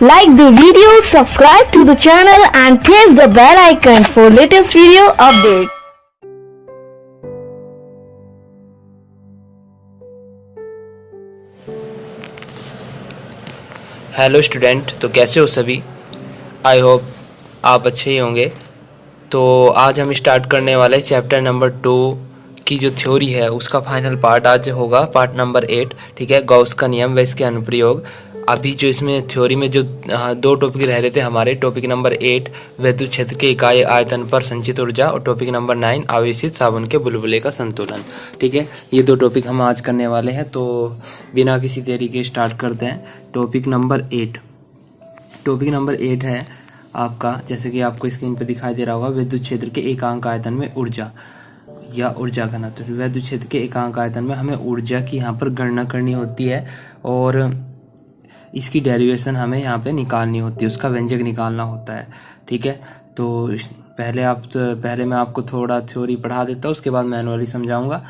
Like the video, subscribe to the channel and press the bell icon for latest video update. Hello student, तो कैसे हो सभी। I hope आप अच्छे ही होंगे। तो आज हम स्टार्ट करने वाले चैप्टर नंबर 2 की जो थ्योरी है उसका फाइनल पार्ट आज होगा, पार्ट नंबर 8। ठीक है, गॉस का नियम व इसके अनुप्रयोग। अभी जो इसमें थ्योरी में जो 2 टॉपिक रह रहे थे हमारे, टॉपिक नंबर 8 विद्युत क्षेत्र के इकाई आयतन पर संचित ऊर्जा और टॉपिक नंबर 9 आवेशित साबुन के बुलबुले का संतुलन। ठीक है, ये 2 टॉपिक हम आज करने वाले हैं। तो बिना किसी देरी के स्टार्ट करते हैं। टॉपिक नंबर 8 है आपका, जैसे कि आपको स्क्रीन पर दिखाई दे रहा होगा, विद्युत क्षेत्र के एकांक आयतन में ऊर्जा या ऊर्जा घनत्व। विद्युत क्षेत्र के एकांक आयतन में हमें ऊर्जा की यहाँ पर गणना करनी होती है और इसकी डेरिवेशन हमें यहाँ पे निकालनी होती है, उसका व्यंजक निकालना होता है। ठीक है, तो पहले मैं आपको थोड़ा थ्योरी पढ़ा देता हूँ, उसके बाद मैनुअली समझाऊंगा।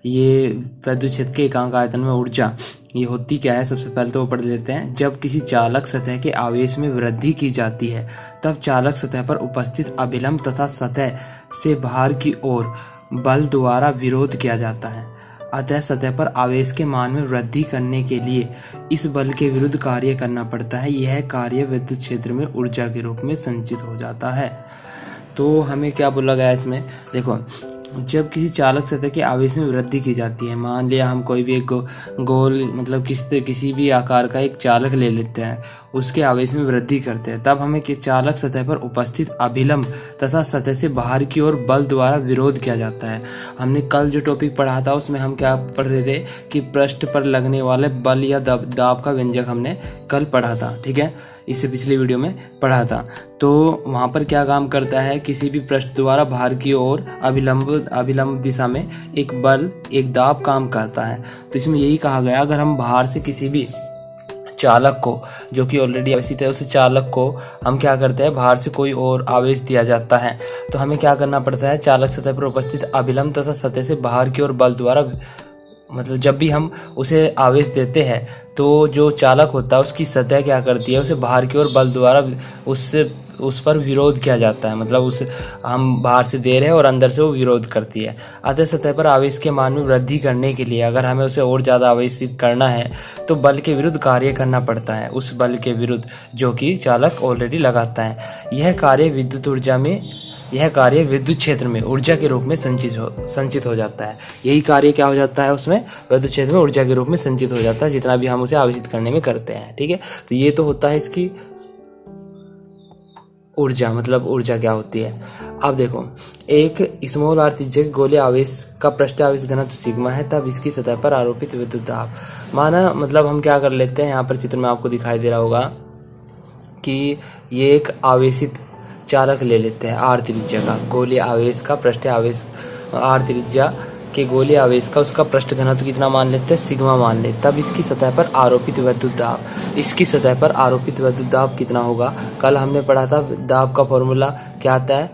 ये विद्युत क्षेत्र के एकांक आयतन में ऊर्जा ये होती क्या है, सबसे पहले तो वो पढ़ लेते हैं। जब किसी चालक सतह के आवेश में वृद्धि की जाती है तब चालक सतह पर उपस्थित अभिलंब तथा सतह से बाहर की ओर बल द्वारा विरोध किया जाता है। अतः सतह पर आवेश के मान में वृद्धि करने के लिए इस बल के विरुद्ध कार्य करना पड़ता है। यह कार्य विद्युत क्षेत्र में ऊर्जा के रूप में संचित हो जाता है। तो हमें क्या बोला गया इसमें, देखो, जब किसी चालक सतह के आवेश में वृद्धि की जाती है, मान लिया हम कोई भी एक गोल मतलब किसी भी आकार का एक चालक ले लेते हैं, उसके आवेश में वृद्धि करते हैं, तब हमें चालक सतह पर उपस्थित अभिलंब तथा सतह से बाहर की ओर बल द्वारा विरोध किया जाता है। हमने कल जो टॉपिक पढ़ा था उसमें हम क्या पढ़ रहे थे कि पृष्ठ पर लगने वाले बल या दाब का व्यंजक हमने कल पढ़ा था। ठीक है, इससे पिछली वीडियो में पढ़ा था। तो वहाँ पर क्या काम करता है, किसी भी पृष्ठ द्वारा बाहर की ओर अभिलंब दिशा में एक बल, एक दाब काम करता है। तो इसमें यही कहा गया, अगर हम बाहर से किसी भी चालक को, जो कि ऑलरेडी आवेशित है, उस चालक को हम क्या करते हैं, बाहर से कोई और आवेश दिया जाता है तो हमें क्या करना पड़ता है, चालक सतह पर उपस्थित अभिलंब तथा सतह से बाहर की ओर बल द्वारा, मतलब जब भी हम उसे आवेश देते हैं तो जो चालक होता है उसकी सतह क्या करती है, उसे बाहर की ओर बल द्वारा उस पर विरोध किया जाता है। मतलब उसे हम बाहर से दे रहे हैं और अंदर से वो विरोध करती है। अतः सतह पर आवेश के मान में वृद्धि करने के लिए अगर हमें उसे और ज़्यादा आवेशित करना है तो बल के विरुद्ध कार्य करना पड़ता है, उस बल के विरुद्ध जो कि चालक ऑलरेडी लगाता है। यह कार्य विद्युत क्षेत्र में ऊर्जा के रूप में संचित हो जाता है। यही कार्य क्या हो जाता है, उसमें विद्युत क्षेत्र में ऊर्जा के रूप में संचित हो जाता है, जितना भी हम उसे आवेशित करने में करते हैं। ठीक है, तो ये तो होता है इसकी ऊर्जा, मतलब ऊर्जा क्या होती है। अब देखो, एक स्मॉल r त्रिज्या के गोले आवेश का पृष्ठ आवेश घनत्व सिग्मा है, तब इसकी सतह पर आरोपित विद्युत दाब माना, मतलब हम क्या कर लेते हैं, यहाँ पर चित्र में आपको दिखाई दे रहा होगा कि ये एक आवेशित चालक ले लेते हैं r त्रिज्या का, गोले आवेश का पृष्ठ आवेश r त्रिज्या के गोले आवेश का उसका पृष्ठ घनत्व कितना मान लेते हैं, सिग्मा मान लेते। तब इसकी सतह पर आरोपित विद्युत दाब कितना होगा, कल हमने पढ़ा था दाब का फॉर्मूला क्या आता है,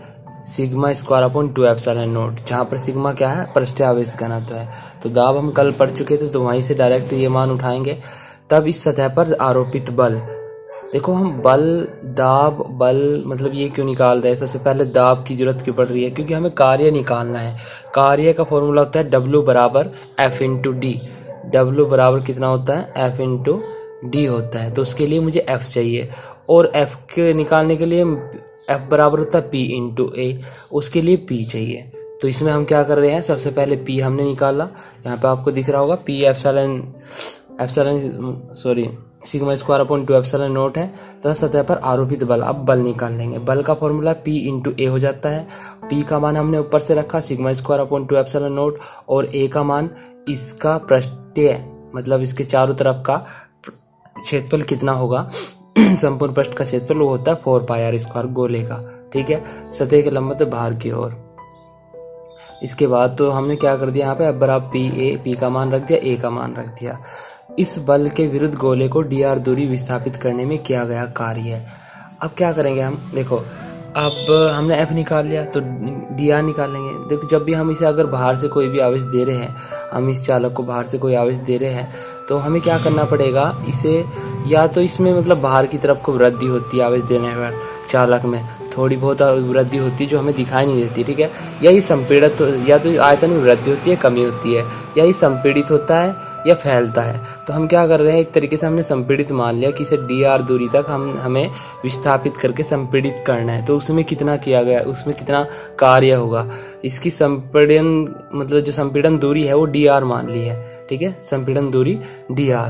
sigma square upon 2 epsilon not, जहाँ पर सिग्मा क्या है, पृष्ठ आवेश घनत्व है। तो दाब हम कल पढ़ चुके थे, तो वहीं से डायरेक्ट ये मान उठाएंगे। तब इस सतह पर आरोपित बल, देखो हम बल मतलब ये क्यों निकाल रहे हैं, सबसे पहले दाब की जरूरत क्यों पड़ रही है, क्योंकि हमें कार्य निकालना है। कार्य का फॉर्मूला होता है W बराबर F इंटू डी। W बराबर कितना होता है, F इंटू डी होता है। तो उसके लिए मुझे F चाहिए और F के निकालने के लिए F बराबर होता है P इंटू A, उसके लिए P चाहिए। तो इसमें हम क्या कर रहे हैं, सबसे पहले P हमने निकाला, यहाँ पे आपको दिख रहा होगा P sigma square upon 2 epsilon not है, तथा सतह पर आरोपित बल। अब बल निकाल लेंगे, बल का फॉर्मूला P इंटू ए हो जाता है। P का मान हमने ऊपर से रखा sigma square upon 2 epsilon not, और A का मान इसका पृष्ठीय मतलब इसके चारों तरफ का क्षेत्रफल कितना होगा, संपूर्ण पृष्ठ का क्षेत्रफल वो होता है 4 पाई r स्क्वायर गोले का। ठीक है, सतह के लंबवत बाहर की ओर। इसके बाद तो हमने क्या कर दिया, यहाँ पे अब बराबर P का मान रख दिया, A का मान रख दिया। इस बल के विरुद्ध गोले को dr दूरी विस्थापित करने में किया गया कार्य है। अब क्या करेंगे हम, देखो अब हमने F निकाल लिया तो dr निकालेंगे। देखो जब भी हम इसे अगर बाहर से कोई भी आवेश दे रहे हैं, हम इस चालक को बाहर से कोई आवेश दे रहे हैं, तो हमें क्या करना पड़ेगा, इसे या तो इसमें मतलब बाहर की तरफ को वृद्धि होती है आवेश देने पर, चालक में थोड़ी बहुत वृद्धि होती है जो हमें दिखाई नहीं देती, ठीक है, या ये संपीड़ित, या तो आयतन में वृद्धि होती है, कमी होती है, या ये संपीड़ित होता है या फैलता है। तो हम क्या कर रहे हैं, एक तरीके से हमने संपीड़ित मान लिया कि इसे dr दूरी तक हमें विस्थापित करके संपीड़ित करना है। तो उसमें कितना किया गया, उसमें कितना कार्य होगा, इसकी संपीड़न मतलब जो संपीड़न दूरी है वो dr मान ली है, ठीक है, संपीड़न दूरी dr।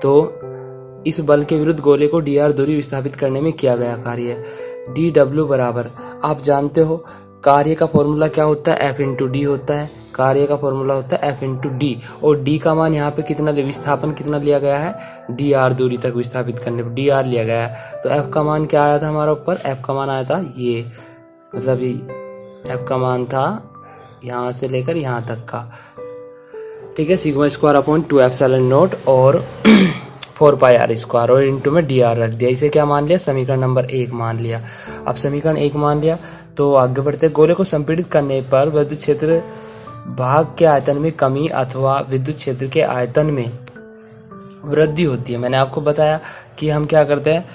तो इस बल के विरुद्ध गोले को dr दूरी विस्थापित करने में किया गया कार्य dw बराबर, आप जानते हो कार्य का फॉर्मूला क्या होता है, F इंटू डी होता है, कार्य का फॉर्मूला होता है F इंटू डी, और d का मान यहाँ पे कितना विस्थापन कितना लिया गया है, dr दूरी तक विस्थापित करने पर dr लिया गया है। तो F का मान क्या आया था हमारा ऊपर, F का मान आया था ये, मतलब ये F का मान था यहाँ से लेकर यहाँ तक का, ठीक है, sigma square upon 2 epsilon not और 4 पाई आर स्क्वायर, और इंटू में dr रख दिया। इसे क्या मान लिया, समीकरण नंबर 1 मान लिया। अब समीकरण 1 मान लिया तो आगे बढ़ते, गोले को संपीड़ित करने पर विद्युत क्षेत्र भाग के आयतन में कमी अथवा विद्युत क्षेत्र के आयतन में वृद्धि होती है। मैंने आपको बताया कि हम क्या करते हैं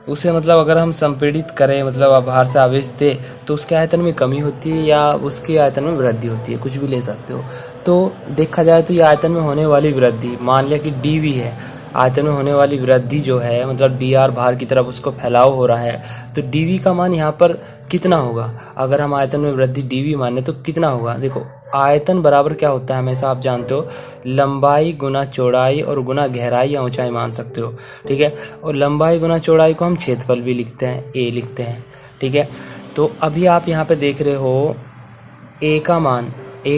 उसे, मतलब अगर हम संपीड़ित करें, मतलब बाहर से आवेश दे, तो उसके आयतन में कमी होती है या उसके आयतन में वृद्धि होती है, कुछ भी ले सकते हो। तो देखा जाए तो ये आयतन में होने वाली वृद्धि, मान लिया कि dv है, आयतन में होने वाली वृद्धि जो है, मतलब dr बाहर की तरफ उसको फैलाव हो रहा है, तो dv का मान यहाँ पर कितना होगा, अगर हम आयतन में वृद्धि dv माने तो कितना होगा। देखो आयतन बराबर क्या होता है हमेशा, आप जानते हो, लंबाई गुना चौड़ाई और गुना गहराई या ऊंचाई मान सकते हो, ठीक है, और लंबाई गुना चौड़ाई को हम क्षेत्रफल भी लिखते हैं, a लिखते हैं, ठीक है। तो अभी आप यहाँ पे देख रहे हो a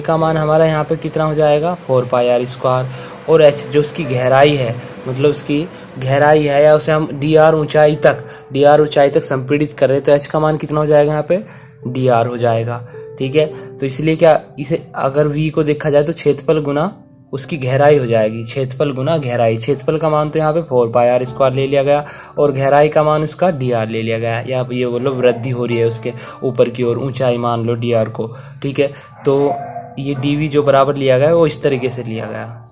का मान हमारा यहाँ पे कितना हो जाएगा, 4 पाई आर स्क्वायर, और h जो उसकी गहराई है, मतलब उसकी गहराई है, या उसे हम dr ऊंचाई तक संपीड़ित कर रहे हैं, तो h का मान कितना हो जाएगा यहाँ पे, dr हो जाएगा, ठीक है। तो इसलिए क्या, इसे अगर v को देखा जाए तो क्षेत्रफल गुना उसकी गहराई हो जाएगी, क्षेत्रफल गुना गहराई, क्षेत्रफल का मान तो यहाँ पे 4 पाई आर स्क्वायर ले लिया गया, और गहराई का मान उसका dr ले लिया गया, या ये बोलो वृद्धि हो रही है उसके ऊपर की ओर, ऊंचाई मान लो dr को, ठीक है। तो ये dv जो बराबर लिया गया है वो इस तरीके से लिया गया,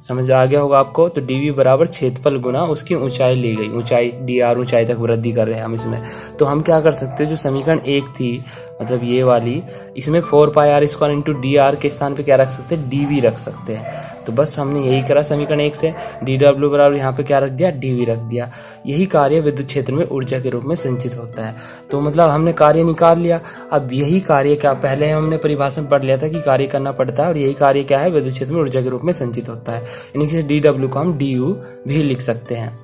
समझ आ गया होगा आपको। तो dv बराबर क्षेत्रफल गुना उसकी ऊंचाई ली गई, ऊंचाई dr ऊंचाई तक वृद्धि कर रहे हैं हम इसमें। तो हम क्या कर सकते हैं, जो समीकरण 1 थी, मतलब ये वाली, इसमें 4 पाई आर स्क्वायर इंटू dr के स्थान पे क्या रख सकते हैं, dv रख सकते हैं। तो बस हमने यही करा समीकरण 1 से, dw बराबर यहाँ पे क्या रख दिया, dv रख दिया। यही कार्य विद्युत क्षेत्र में ऊर्जा के रूप में संचित होता है। तो मतलब हमने कार्य निकाल लिया। अब यही कार्य क्या, पहले हमने परिभाषा में पढ़ लिया था कि कार्य करना पड़ता है, और यही कार्य क्या है, विद्युत क्षेत्र में ऊर्जा के रूप में संचित होता है। यानी कि dw को हम du भी लिख सकते हैं।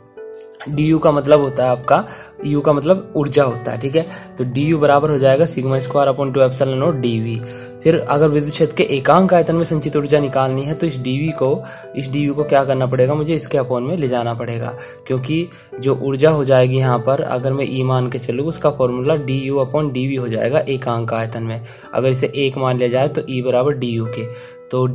du का मतलब होता है आपका, u का मतलब ऊर्जा होता है, ठीक है। तो du बराबर हो जाएगा sigma square upon 2 epsilon not dv। फिर अगर विद्युत क्षेत्र के एकांक आयतन में संचित ऊर्जा निकालनी है तो इस du को क्या करना पड़ेगा, मुझे इसके अपॉन में ले जाना पड़ेगा, क्योंकि जो ऊर्जा हो जाएगी यहाँ पर, अगर मैं E मान के चलूँ, उसका फॉर्मूला du अपॉन dv हो जाएगा एकांक आयतन में। अगर इसे 1 मान लिया जाए तो E बराबर du के, तो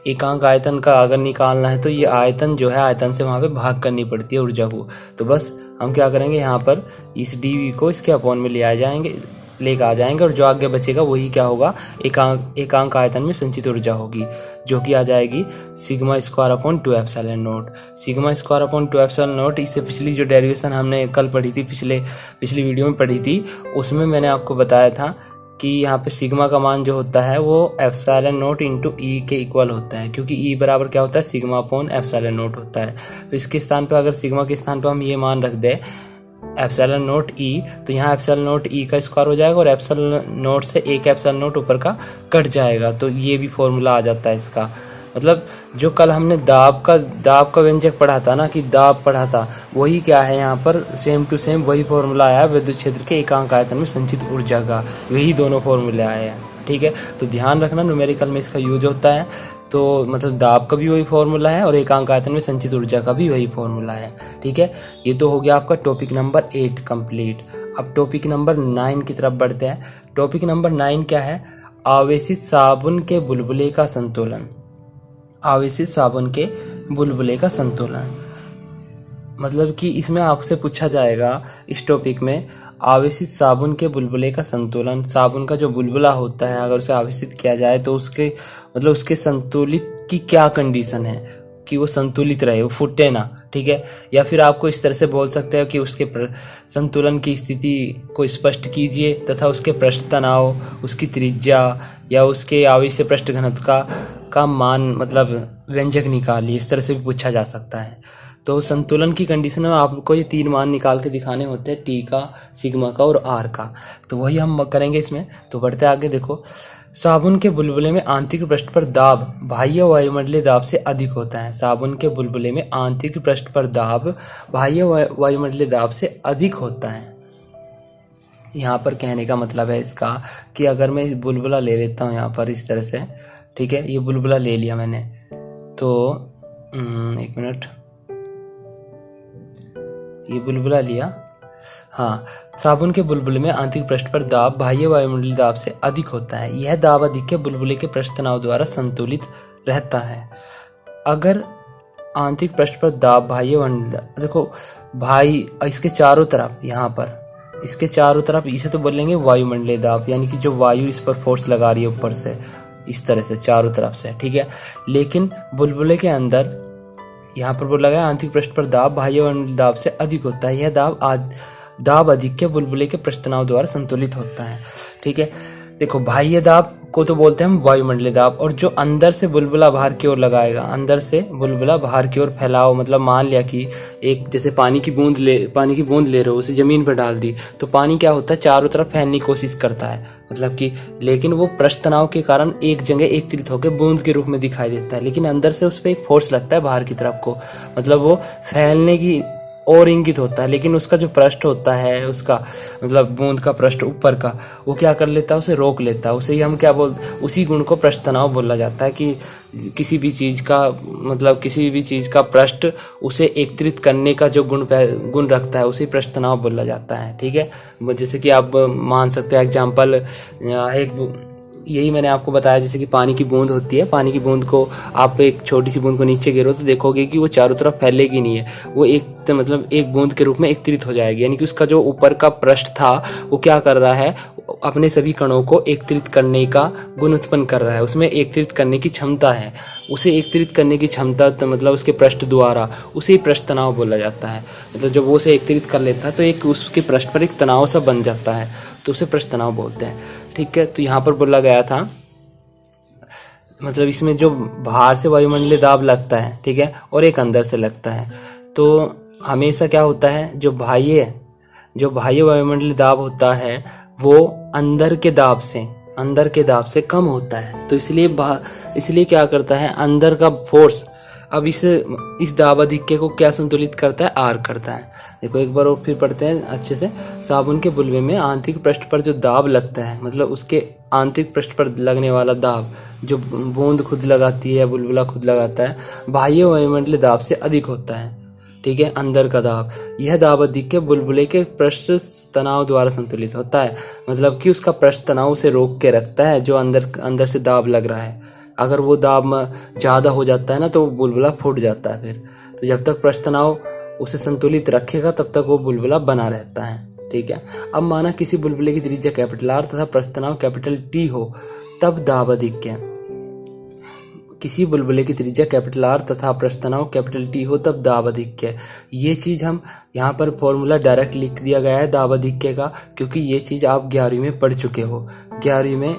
एकांक आयतन का अगर निकालना है तो ये आयतन जो है, आयतन से वहाँ पे भाग करनी पड़ती है ऊर्जा को। तो बस हम क्या करेंगे, यहाँ पर इस dv को इसके अपॉन में लेकर आ जाएंगे, और जो आगे बचेगा वही क्या होगा, एकांक आयतन में संचित ऊर्जा होगी, जो कि आ जाएगी sigma square upon 2 epsilon not. Sigma square upon 2 epsilon not, इससे पिछली जो डेरिवेशन हमने कल पढ़ी थी, पिछली वीडियो में पढ़ी थी, उसमें मैंने आपको बताया था कि यहाँ पे सिग्मा का मान जो होता है वो एप्सिलॉन नॉट इंटू ई के इक्वल होता है, क्योंकि ई बराबर क्या होता है, सिग्मा अपॉन एप्सिलॉन नॉट होता है। तो इसके स्थान पे, अगर सिग्मा के स्थान पे हम ये मान रख दें एप्सिलॉन नॉट ई, तो यहाँ एप्सिलॉन नॉट ई का स्क्वायर हो जाएगा, और एप्सिलॉन नॉट से एक एप्सिलॉन नॉट ऊपर का कट जाएगा, तो ये भी फॉर्मूला आ जाता है इसका। मतलब जो कल हमने दाब का व्यंजक पढ़ा था ना, कि दाब पढ़ा था, वही क्या है यहाँ पर, सेम टू सेम वही फॉर्मूला आया विद्युत क्षेत्र के एकांक आयतन में संचित ऊर्जा का, वही दोनों फॉर्मूले आए हैं, ठीक है। तो ध्यान रखना, न्यूमेरिकल में इसका यूज होता है, तो मतलब दाब का भी वही फॉर्मूला है और एकांक आयतन में संचित ऊर्जा का भी वही फॉर्मूला है, ठीक है। ये तो हो गया आपका टॉपिक नंबर 8 कंप्लीट। अब टॉपिक नंबर 9 की तरफ बढ़ते हैं। टॉपिक नंबर 9 क्या है, आवेशित साबुन के बुलबुले का संतुलन। आवेशित साबुन के बुलबुले का संतुलन, मतलब कि इसमें आपसे पूछा जाएगा इस टॉपिक में, आवेशित साबुन के बुलबुले का संतुलन, साबुन का जो बुलबुला होता है अगर उसे आवेशित किया जाए तो उसके मतलब उसके संतुलित की क्या कंडीशन है कि वो संतुलित रहे, वो फूटे ना, ठीक है। या फिर आपको इस तरह से बोल सकते हो कि उसके संतुलन की स्थिति को स्पष्ट कीजिए तथा उसके पृष्ठ तनाव, उसकी त्रिज्या या उसके आवेश पृष्ठ घनत्व का मान मतलब व्यंजक निकालिए, इस तरह से भी पूछा जा सकता है। तो संतुलन की कंडीशन में आपको ये 3 मान निकाल के दिखाने होते हैं, टी का, सिग्मा का और आर का। तो वही हम करेंगे इसमें। तो बढ़ते आगे, देखो साबुन के बुलबुले में आंतरिक पृष्ठ पर दाब बाह्य वायुमंडलीय दाब से अधिक होता है। साबुन के बुलबुले में आंतरिक पृष्ठ पर दाब बाह्य वायुमंडलीय दाब से अधिक होता है। यहाँ पर कहने का मतलब है इसका कि अगर मैं बुलबुला ले लेता हूँ यहाँ पर इस तरह से, ठीक है, ये बुलबुला ले लिया मैंने, तो एक मिनट, ये बुलबुला लिया, हाँ, साबुन के बुलबुले में आंतरिक पृष्ठ पर दाब बाह्य वायुमंडलीय दाब से अधिक होता है। यह दाब अधिक के बुलबुले के पृष्ठ तनाव द्वारा संतुलित रहता है। अगर आंतरिक पृष्ठ पर दाब बाह्य वायुमंडलीय, देखो भाई इसके चारों तरफ, यहाँ पर इसके चारों तरफ, इसे तो बोलेंगे वायुमंडलीय दाब, यानी कि जो वायु इस पर फोर्स लगा रही है ऊपर से, इस तरह से चारों तरफ से, ठीक है। लेकिन बुलबुले के अंदर यहाँ पर बोला गया आंतरिक पृष्ठ पर दाब बाह्य वायुमंडलीय दाब से अधिक होता है। यह दाब अधिक के बुलबुले के पृष्ठ तनाव द्वारा संतुलित होता है, ठीक है। देखो बाह्य दाब को तो बोलते हैं हम वायुमंडलीय दाब, और जो अंदर से बुलबुला बाहर की ओर लगाएगा, अंदर से बुलबुला बाहर की ओर फैलाओ, मतलब मान लिया कि एक जैसे पानी की बूंद ले रहे हो, उसे जमीन पर डाल दी, तो पानी क्या होता है, चारों तरफ फैलने की कोशिश करता है, मतलब कि, लेकिन वो पृष्ठ तनाव के कारण एक जगह एकत्रित होकर बूंद के रूप में दिखाई देता है। लेकिन अंदर से उस पर एक फोर्स लगता है बाहर की तरफ को, मतलब वो फैलने की और इंगित होता है। लेकिन उसका जो पृष्ठ होता है, उसका मतलब बूंद का पृष्ठ ऊपर का, वो क्या कर लेता है, उसे रोक लेता है। उसे ही हम क्या बोलते, उसी गुण को पृष्ठ तनाव बोला जाता है कि किसी भी चीज का मतलब किसी भी चीज का पृष्ठ उसे एकत्रित करने का जो गुण रखता है, उसे पृष्ठ तनाव बोला जाता है, ठीक है। जैसे कि आप मान सकते हैं एग्जाम्पल, यही मैंने आपको बताया, जैसे कि पानी की बूंद होती है, पानी की बूंद को आप एक छोटी सी बूंद को नीचे गिरो तो देखोगे कि वो चारों तरफ फैलेगी नहीं है, वो एक बूंद के रूप में एकत्रित हो जाएगी। यानी कि उसका जो ऊपर का पृष्ठ था वो क्या कर रहा है, अपने सभी कणों को एकत्रित करने का गुण उत्पन्न कर रहा है, उसमें एकत्रित करने की क्षमता है, उसे एकत्रित करने की क्षमता तो मतलब उसके पृष्ठ द्वारा, उसे ही पृष्ठ तनाव बोला जाता है। मतलब जब वो उसे एकत्रित कर लेता है तो एक उसके पृष्ठ पर एक तनाव सा बन जाता है, तो उसे पृष्ठ तनाव बोलते हैं, ठीक है। तो यहाँ पर बोला गया था, मतलब इसमें जो बाहर से वायुमंडलीय दाब लगता है, ठीक है, और एक अंदर से लगता है, तो हमेशा क्या होता है, जो बाह्य वायुमंडलीय दाब होता है वो अंदर के दाब से कम होता है। तो इसलिए क्या करता है, अंदर का फोर्स अब इस दाब अधिक्य को क्या संतुलित करता है, आर करता है। देखो एक बार और फिर पढ़ते हैं अच्छे से। साबुन के बुलबुले में आंतरिक पृष्ठ पर जो दाब लगता है, मतलब उसके आंतरिक पृष्ठ पर लगने वाला दाब, जो बूंद खुद लगाती है, बुलबुला खुद लगाता है, बाह्य वायुमंडलीय दाब से अधिक होता है, ठीक है, अंदर का दाब। यह दाब अधिक्य बुलबुले के पृष्ठ तनाव द्वारा संतुलित होता है, मतलब कि उसका पृष्ठ तनाव उसे रोक के रखता है, जो अंदर से दाब लग रहा है। अगर वो दाब ज़्यादा हो जाता है ना तो वो बुलबुला फूट जाता है फिर। तो जब तक पृष्ठ तनाव उसे संतुलित रखेगा तब तक वो बुलबुला बना रहता है, ठीक है। अब माना किसी बुलबुले की त्रिज्या कैपिटल आर तथा पृष्ठ तनाव कैपिटल टी हो, तब दाब अधिक्य, किसी बुलबुले की त्रिज्या कैपिटल आर तथा पृष्ठ तनाव कैपिटल टी हो तब दाब अधिक्य। ये चीज़ हम यहाँ पर फॉर्मूला डायरेक्ट लिख दिया गया है दाब अधिक्य का, क्योंकि ये चीज़ आप 11वीं में पढ़ चुके हो। 11वीं में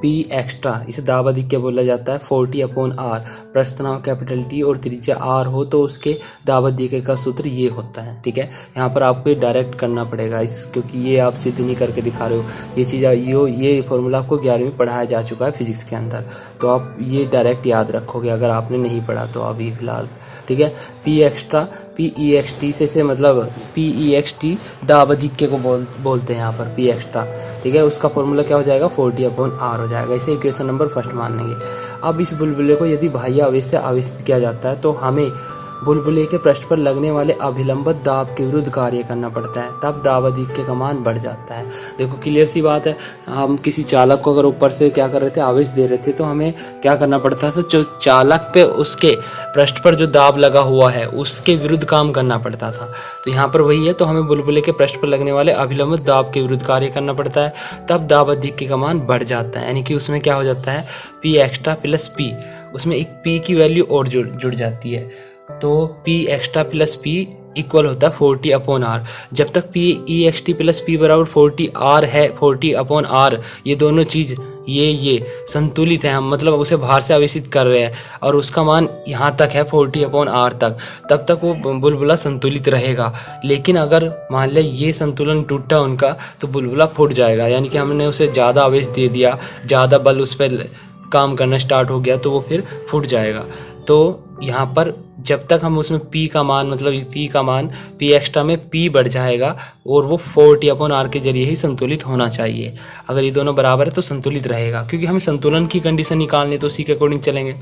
पी एक्स्ट्रा, इसे दाब अधिक्य बोला जाता है, 40/r, पृष्ठ तनाव कैपिटल टी और त्रिज्या आर हो तो उसके दाब अधिक्य का सूत्र ये होता है, ठीक है। यहाँ पर आपको डायरेक्ट करना पड़ेगा क्योंकि ये आप सीधे नहीं करके दिखा रहे हो, ये चीज़ ये फॉर्मूला आपको 11वीं में पढ़ाया जा चुका है फिजिक्स के अंदर, तो आप ये डायरेक्ट याद रखोगे अगर आपने नहीं पढ़ा तो अभी फिलहाल, ठीक है। पी एक्स्ट्रा PEXT से मतलब PEXT दाब अधिक्य को बोलते हैं यहाँ पर पी एक्स्ट्रा, ठीक है। उसका फॉर्मूला क्या हो जाएगा, 40/r हो जाएगा। इसे इक्वेशन नंबर फर्स्ट मान लेंगे। अब इस बुलबुले को यदि बाह्य आवेश से आवेशित किया जाता है तो हमें बुलबुले के पृष्ठ पर लगने वाले अभिलंबित दाब के विरुद्ध कार्य करना पड़ता है, तब दाब अधिक्य का मान बढ़ जाता है। देखो क्लियर सी बात है, हम किसी चालक को अगर ऊपर से क्या कर रहे थे, आवेश दे रहे थे, तो हमें क्या करना पड़ता था, जो चालक पे उसके पृष्ठ पर जो दाब लगा हुआ है उसके विरुद्ध काम करना पड़ता था। तो यहाँ पर वही है, तो हमें बुलबुले के पृष्ठ पर लगने वाले अभिलंबित दाब के विरुद्ध कार्य करना पड़ता है, तब दाब अधिक्य का मान बढ़ जाता है। यानी कि उसमें क्या हो जाता है, पी एक्स्ट्रा प्लस पी, उसमें एक पी की वैल्यू और जुड़ जाती है, तो P extra plus P equal होता है 40/R। जब तक P E x T plus P बराबर 40R है, 40/R, ये दोनों चीज़ ये संतुलित है, हम मतलब उसे बाहर से आवेशित कर रहे हैं और उसका मान यहाँ तक है 40/R तक, तब तक वो बुलबुला संतुलित रहेगा। लेकिन अगर मान लें ये संतुलन टूटा उनका, तो बुलबुला फूट जाएगा। यानी कि हमने उसे ज़्यादा आवेश दे दिया, ज़्यादा बल उस पर काम करना स्टार्ट हो गया, तो वो फिर फूट जाएगा। तो यहाँ पर जब तक हम उसमें P का मान, मतलब P का मान P एक्स्ट्रा में P बढ़ जाएगा और वो 40/R के जरिए ही संतुलित होना चाहिए। अगर ये दोनों बराबर है तो संतुलित रहेगा, क्योंकि हमें संतुलन की कंडीशन निकालनी, तो उसी के अकॉर्डिंग चलेंगे।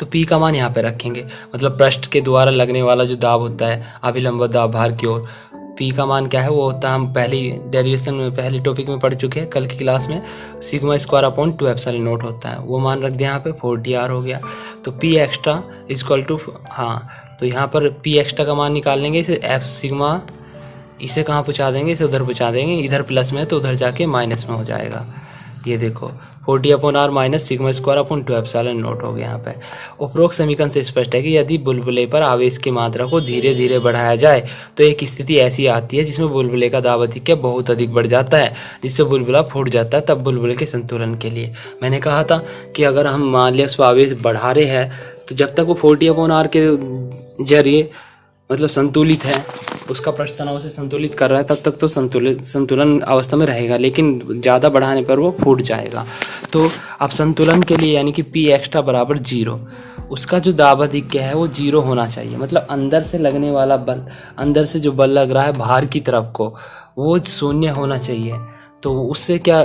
तो P का मान यहाँ पे रखेंगे, मतलब पृष्ठ के द्वारा लगने वाला जो दाब होता है, अभिलंब दाब बाहर की ओर, P का मान क्या है, वो होता है, हम पहली डेरिवेशन में पहले टॉपिक में पढ़ चुके हैं कल की क्लास में, σ²/2ε0 होता है, वो मान रख दिया यहाँ पे 40R हो गया। तो P एक्स्ट्रा इक्वल टू, हाँ, तो यहाँ पर P एक्स्ट्रा का मान निकाल लेंगे, इसे एफ सिग्मा, इसे कहाँ पहुँचा देंगे, इसे उधर पहुँचा देंगे, इधर प्लस में है तो उधर जाके माइनस में हो जाएगा। ये देखो 40/R माइनस σ²/2ε0 हो गया यहाँ पे। उपरोक्त समीकरण से स्पष्ट है कि यदि बुलबुले पर आवेश की मात्रा को धीरे धीरे बढ़ाया जाए तो एक स्थिति ऐसी आती है जिसमें बुलबुले का दाब अधिक्य बहुत अधिक बढ़ जाता है, जिससे बुलबुला फूट जाता है। तब बुलबुले के संतुलन के लिए मैंने कहा था कि अगर हम मान लिया उस आवेश बढ़ा रहे हैं, तो जब तक वो 40/R के जरिए मतलब संतुलित है, उसका पृष्ठ तनाव से संतुलित कर रहा है, तब तक तो संतुलन अवस्था में रहेगा, लेकिन ज़्यादा बढ़ाने पर वो फूट जाएगा। तो अब संतुलन के लिए यानी कि P एक्स्ट्रा बराबर 0, उसका जो दाब अधिक्य है वो 0 होना चाहिए, मतलब अंदर से लगने वाला बल, अंदर से जो बल लग रहा है बाहर की तरफ को, वो 0 होना चाहिए। तो उससे क्या,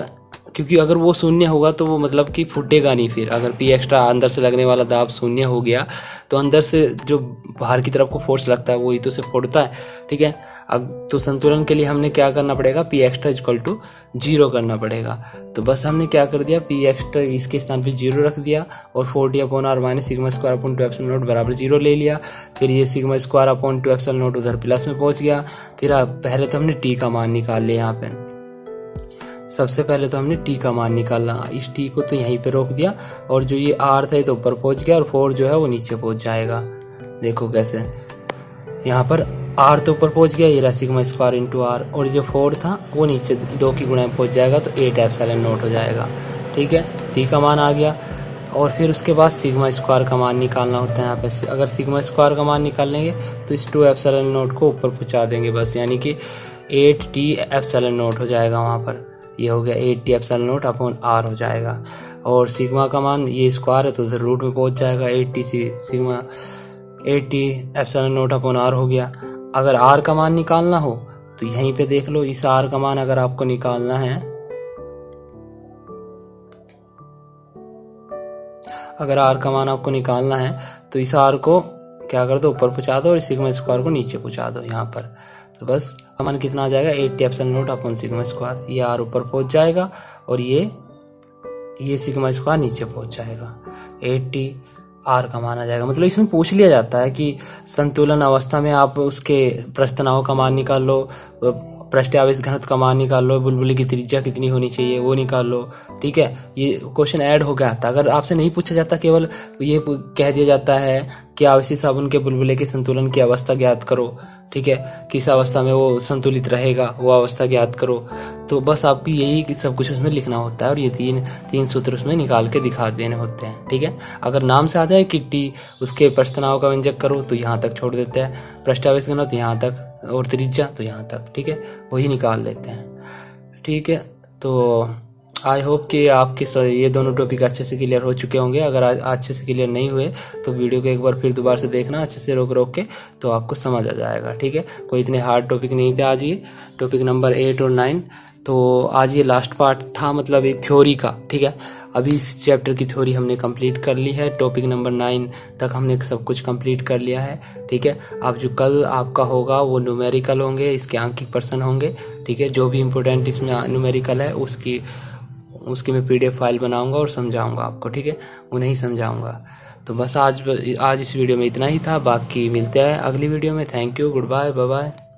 क्योंकि अगर वो 0 होगा तो वो मतलब कि फूटेगा नहीं। फिर अगर P एक्स्ट्रा अंदर से लगने वाला दाब 0 हो गया, तो अंदर से जो बाहर की तरफ को फोर्स लगता है वही तो उसे फोड़ता है, ठीक है। अब तो संतुलन के लिए हमने क्या करना पड़ेगा, P एक्स्ट्रा इक्वल टू 0 करना पड़ेगा। तो बस हमने क्या कर दिया, P एक्स्ट्रा इसके स्थान पे 0 रख दिया और 40/R माइनस σ²/2ε0 बराबर 0 ले लिया। फिर ये σ²/2ε0 उधर प्लस में पहुंच गया। फिर पहले तो हमने T का मान निकाल लिया। यहाँ पे सबसे पहले तो हमने T का मान निकालना, इस T को तो यहीं पे रोक दिया और जो ये R था ये तो ऊपर पहुंच गया और 4 जो है वो नीचे पहुंच जाएगा। देखो कैसे, यहाँ पर R तो ऊपर पहुंच गया, ये रहा σ²/R, और जो 4 था वो नीचे 2 की गुणा में पहुंच जाएगा, तो 8ε0 हो जाएगा, ठीक है। T का मान आ गया और फिर उसके बाद σ² का मान निकालना होता है। यहाँ पे अगर σ² का मान निकाल लेंगे तो इस 2ε0 को ऊपर पहुँचा देंगे बस, यानी कि 8T ε0 हो जाएगा। वहाँ पर ये हो गया 8T ε0/R हो जाएगा। और सिग्मा का मान ये स्क्वायर है तो उधर रूट में पहुंच जाएगा, 8T ε0/R हो गया। अगर R का मान निकालना हो तो यहीं पे देख लो, इस R का मान अगर आपको निकालना है, अगर R का मान आपको निकालना है तो इस R को क्या कर दो, ऊपर पहुंचा दो और σ² को नीचे पहुंचा दो यहाँ पर। तो बस मान कितना आ जाएगा, 8T ε0/σ², ये R ऊपर पहुंच जाएगा और ये σ² नीचे पहुंच जाएगा, 8T का मान आ जाएगा। मतलब इसमें पूछ लिया जाता है कि संतुलन अवस्था में आप उसके पृष्ठ तनाव का मान निकाल लो, पृष्ठ आवेश घनत्व का मान निकाल लो, बुलबुले की त्रिज्या कितनी होनी चाहिए वो निकाल लो, ठीक है। ये क्वेश्चन ऐड हो गया था। अगर आपसे नहीं पूछा जाता, केवल ये कह दिया जाता है कि आवेशी साबुन के बुलबुले के संतुलन की अवस्था ज्ञात करो, ठीक है, किस अवस्था में वो संतुलित रहेगा वो अवस्था ज्ञात करो, तो बस आपकी यही सब कुछ उसमें लिखना होता है और ये तीन सूत्र उसमें निकाल के दिखा देने होते हैं, ठीक है। अगर नाम से आता है कि टी उसके पृष्ठ तनाव का व्यंजक करो तो यहाँ तक छोड़ देते हैं, पृष्ठ आवेश घनत्व तो यहाँ तक और त्रिज्या तो यहाँ तक, ठीक है, वही निकाल लेते हैं, ठीक है। तो आई होप कि आपके ये दोनों टॉपिक अच्छे से क्लियर हो चुके होंगे। अगर अच्छे से क्लियर नहीं हुए तो वीडियो को एक बार फिर दोबारा से देखना अच्छे से रोक के, तो आपको समझ आ जाएगा, ठीक है। कोई इतने हार्ड टॉपिक नहीं थे आज। ये टॉपिक नंबर 8 और 9 तो आज ये लास्ट पार्ट था, मतलब ये थ्योरी का, ठीक है। अभी इस चैप्टर की थ्योरी हमने कंप्लीट कर ली है, टॉपिक नंबर 9 तक हमने सब कुछ कंप्लीट कर लिया है, ठीक है। अब जो कल आपका होगा वो न्यूमेरिकल होंगे, इसके आंकिक प्रश्न होंगे, ठीक है। जो भी इम्पोर्टेंट इसमें न्यूमेरिकल है उसकी मैं PDF फाइल बनाऊंगा और समझाऊंगा आपको, ठीक है, उन्हें ही समझाऊंगा। तो बस आज इस वीडियो में इतना ही था, बाकी मिलते हैं अगली वीडियो में। Thank you, good bye, bye bye.